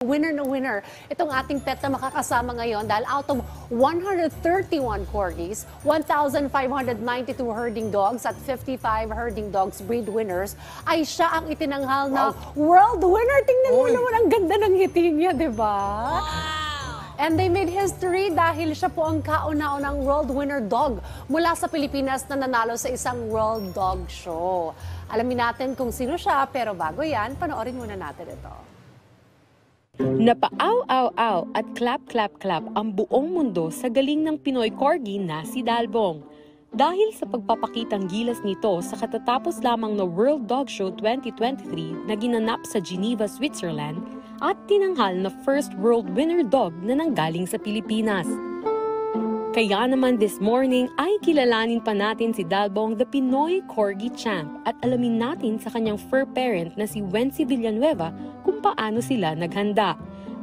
winner na winner itong ating pet na makakasama ngayon dahil out of 131 corgis, 1,592 herding dogs at 55 herding dogs breed winners ay siya ang itinanghal na world winner. Tingnan mo naman ang ganda ng ngiti niya, di ba? And they made history dahil siya po ang kauna-unang world winner dog mula sa Pilipinas na nanalo sa isang World Dog Show. Alamin natin kung sino siya, pero bago yan, panoorin muna natin ito. Napaaw-aw-aw at clap-clap-clap ang buong mundo sa galing ng Pinoy Corgi na si Dalbong. Dahil sa pagpapakitang gilas nito sa katatapos lamang na World Dog Show 2023 na ginanap sa Geneva, Switzerland, at tinanghal na first world winner dog na nanggaling sa Pilipinas. Kaya naman this morning ay kilalanin pa natin si Dalbong the Pinoy Corgi Champ at alamin natin sa kanyang fur parent na si Wency Villanueva kung paano sila naghanda.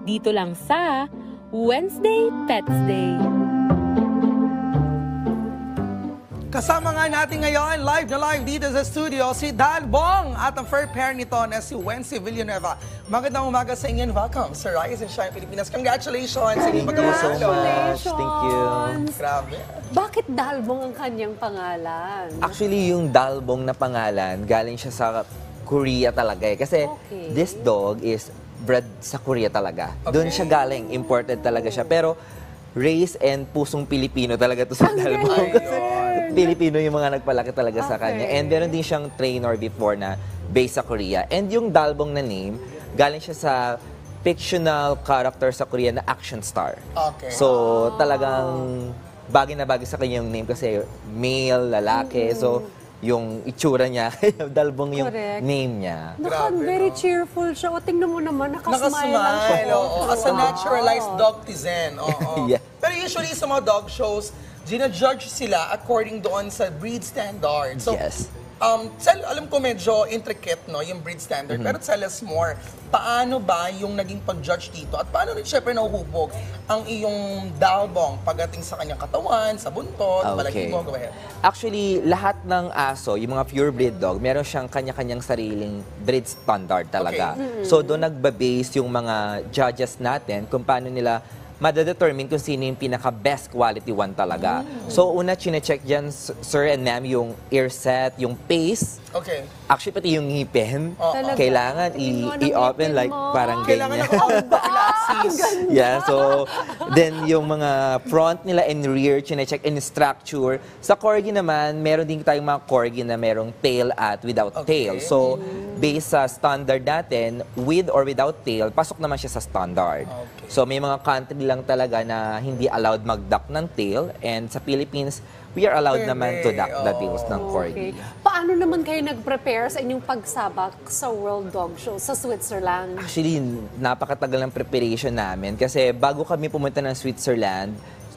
Dito lang sa Wednesday Pets Day. Kasama nga natin ngayon, live na live dito sa studio, si Dalbong at ang fur parent nito na si Wency Villanueva. Magandang umaga sa inyo and welcome sa Rise and Shine Pilipinas. Congratulations sa inyong pagkamasalo. Congratulations! Thank you. Grabe. Bakit Dalbong ang kanyang pangalan? Actually, yung Dalbong na pangalan, galing siya sa Korea talaga eh. Kasi this dog is bred sa Korea talaga. Doon siya galing, imported talaga siya. Pero race and pusong Pilipino talaga to sa Dalbong. Kasi Pilipino yung mga nagpalaki talaga sa kanya. And meron din siyang trainer before na based sa Korea. And yung Dalbong na name, galing siya sa fictional character sa Korea na action star. So talagang bagay na bagay sa kanya yung name kasi male, lalaki. So yung itsura niya, Dalbong yung name niya. Very cheerful siya. O, tingnan mo naman, nakasmile lang siya. As a naturalized dogtizen. Yeah. Pero usually sa mga dog shows, gina-judge sila according doon sa breed standard. So, Yes. alam ko medyo intricate, no, yung breed standard. Pero tell us more, paano ba yung naging pag-judge dito? At paano rin syempre nahuhubog ang iyong Dalbong pagdating sa kanyang katawan, sa buntot, balahibo? Go ahead. Actually, lahat ng aso, yung mga pure breed dog, meron siyang kanya-kanyang sariling breed standard talaga. So doon nagba-base yung mga judges natin kung paano nila madadetermine kung sino yung pinaka-best quality one talaga. So, una, chine-check dyan, sir and ma'am, yung ear set, yung pace. Actually, pati yung ngipin. Kailangan i-open like parang ganyan. Yeah, so, then yung mga front nila and rear, chine-check and structure. Sa Corgi naman, meron din tayong mga Corgi na merong tail at without tail. So, based sa standard natin, with or without tail, pasok naman siya sa standard. So, may mga country lang talaga na hindi allowed mag-duck ng tail. And sa Philippines, we are allowed naman to duck the tails ng Corgi. Paano naman kayo nag-prepare sa inyong pagsabak sa World Dog Show sa Switzerland? Actually, napakatagal ng preparation namin. Kasi bago kami pumunta ng Switzerland,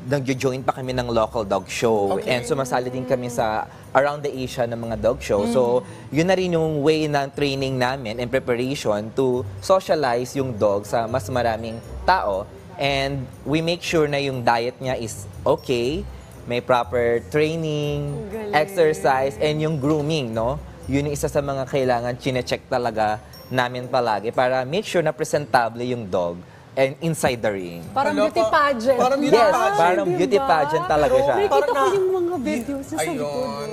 nag-join pa kami ng local dog show. And sumasali din kami sa around the Asia ng mga dog show. So, yun na rin yung way ng training namin and preparation to socialize yung dog sa mas maraming tao. And we make sure na yung diet niya is okay, may proper training, exercise, and yung grooming, no? Yun yung isa sa mga kailangan chine-check talaga namin palagi para make sure na presentable yung dog and inside the ring. Parang beauty pageant. Parang beauty Yes, pageant. parang beauty pageant talaga siya. Nakikita ko yung mga videos sa Ayun,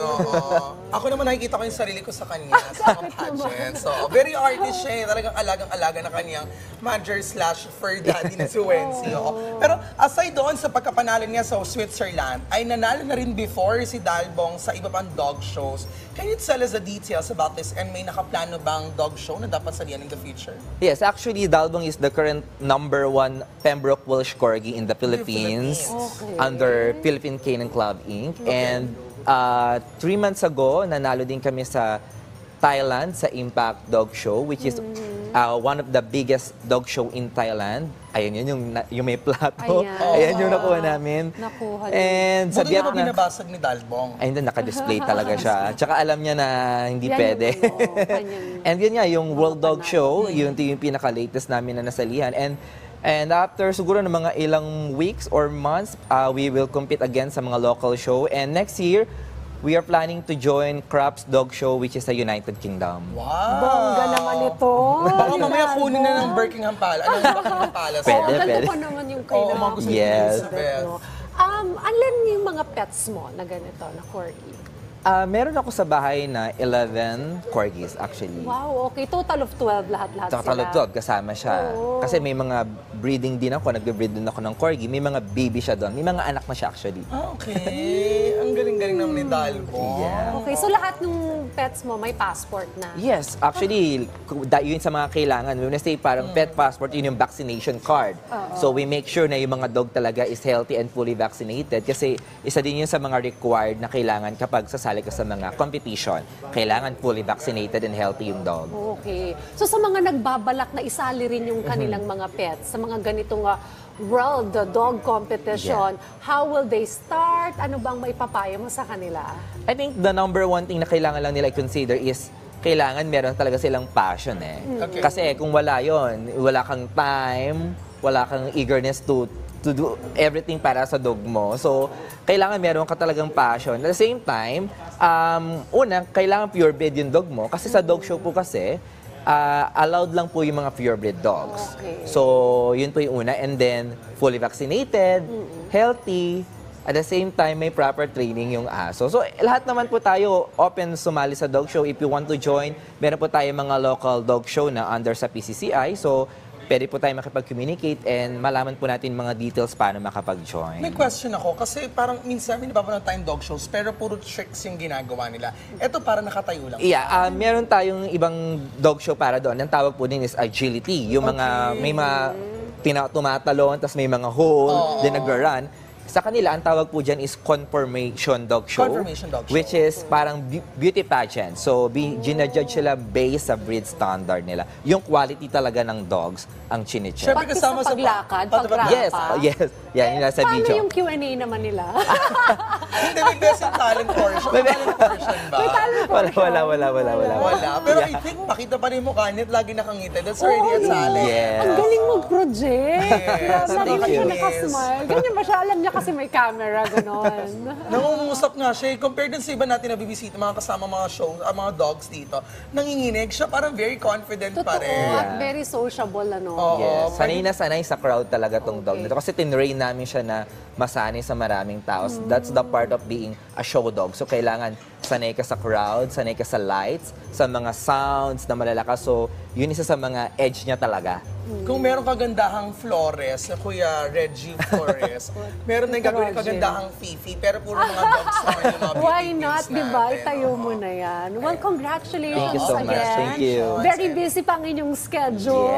Ako naman nakikita ko yung sarili ko sa kanya sa mga pageant. So, very artist siya. Talagang alagang-alaga na kanyang manager/fur daddy na si Wency. Pero aside doon sa pagkapanalo niya sa Switzerland, ay nanalo na rin before si Dalbong sa iba pang dog shows. Can you tell us the details about this and may nakaplano bang dog show na dapat salihan in the future? Yes, actually, Dalbong is the current #1 Pembroke Welsh Corgi in the Philippines under Philippine Canine Club, Inc. And 3 months ago, nanalo din kami sa Thailand sa Impact Dog Show, which is one of the biggest dog show in Thailand. Ayun yun, yung may plato. Ayan yung nakuha namin. And sa Buti na ba Vietnam, binabasag ni Dalbong? ayun din, naka-display talaga siya. Tsaka alam niya na hindi pwede. And yun nga, yung World Dog Show, yun yung pinaka-latest namin na nasalihan. And after siguro ng mga ilang weeks or months, we will compete again sa mga local show. And next year, we are planning to join Craps Dog Show, which is sa United Kingdom. Wow! Bongga naman ito. Baka mamaya kunin na ng Buckingham Palace. Ano yung Buckingham Palace? Pwede, Oo, ganda pwede. pa naman yung Oo, kailangan. mga gusto Yes. ni Elizabeth. Alin yung mga pets mo na ganito, na corgi? Meron ako sa bahay na 11 corgis actually. Wow, okay. Total of 12 lahat-lahat Total sila. of 12, kasama siya. Oo. Kasi may mga breeding din ako, nagbe-breed din ako ng corgi. May mga baby siya doon. May mga anak na siya actually. Ah, okay. Ang galing-galing naman ni Dalbo. Yeah. Okay, so lahat ng pets mo may passport na. Yes, actually, yun sa mga kailangan. When I say parang pet passport, yun yung vaccination card. So we make sure na yung mga dog talaga is healthy and fully vaccinated kasi isa din yun sa mga required na kailangan kapag sasali ka sa mga competition. Kailangan fully vaccinated and healthy yung dog. Okay. So sa mga nagbabalak na isali rin yung kanilang mga pets sa mga ganitong World Dog Competition, how will they start? Ano bang may papayo mo sa kanila? I think the number one thing na kailangan lang nila i-consider is kailangan meron talaga silang passion eh. Okay. Kasi kung wala yon, wala kang time, wala kang eagerness to do everything para sa dog mo. So, kailangan meron ka talagang passion. At the same time, una, kailangan purebred yung dog mo. Kasi sa dog show po kasi, allowed lang po yung mga purebred dogs. Okay. So, yun po yung una. And then, fully vaccinated, healthy, at the same time, may proper training yung aso. So, lahat naman po tayo open sumali sa dog show. If you want to join, meron po tayo mga local dog show na under sa PCCI. So, pwede po tayo makipag-communicate and malaman po natin mga details paano makapag-join. May question ako, kasi parang minsan may napapanood tayong dog shows, pero puro tricks yung ginagawa nila. Ito parang nakatayo lang. Yeah, meron tayong ibang dog show para doon. Ang tawag po din is agility. Yung mga, may mga tumatalon, tapos may mga hole, then nag-run. Sa kanila, ang tawag po dyan is conformation dog show. Conformation dog show. Which is parang beauty pageant. So, ginajudge sila based sa breed standard nila. Yung quality talaga ng dogs ang chine-check. Syempre, Pati kasama sa paglakad, pagrampa. Yes, yes. Yan, yung nasa Paano video. yung Q&A naman nila? Hindi, may best in talent portion. May talent portion ba? Wala. Pero I think makita pa rin yung mukha niya at lagi nakangiti. That's already a talent. Yes. Ang galing mag-project. Yes. Lagi Thank na siya you. nakasmile. Ganyan ba siya? Alam niya kasi may camera, gano'n. Nangungusap nga siya. Compared dun sa iba natin na bibisita, mga kasama mga shows, mga dogs dito, nanginginig siya, parang very confident pa Totoo. rin. At very sociable, ano. Oo. Yes, sanay na sanay sa crowd talaga tong dog nito. Kasi tinrain namin siya na masanay sa maraming tao. That's the part of being a show dog. So, kailangan sanay ka sa crowd, sanay ka sa lights, sa mga sounds na malalakas. So, yun isa sa mga edge niya talaga. Kung meron kagandahang Flores, na Kuya Reggie Flores, meron na yung gagawin kagandahang Fifi, pero puro mga dogs naman yung mga Why beauty not, queens di ba? natin. Itayo mo na yan. Well, congratulations Thank you so much. again. Thank you. Very busy pa ang inyong schedule.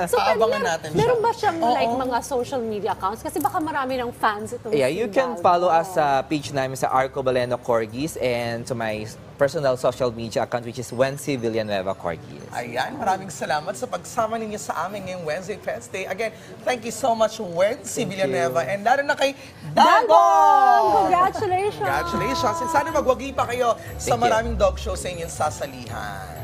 So, Aabangan kanya, natin siya. meron ba siyang Oo. like mga social media accounts? Kasi baka marami ng fans itong Yeah, si you can Dalbo. follow us sa page namin sa Arco Baleno Corgis and to my personal social media account which is Wency Villanueva Corgis. Ayan, maraming salamat sa pagsama ninyo sa amin ngayong Wednesday Pets Day. Again, thank you so much, Wency Villanueva. And lalo na kay Dalbo! Congratulations! Congratulations! And sana magwagi pa kayo sa Thank you. maraming dog show sa inyong sasalihan.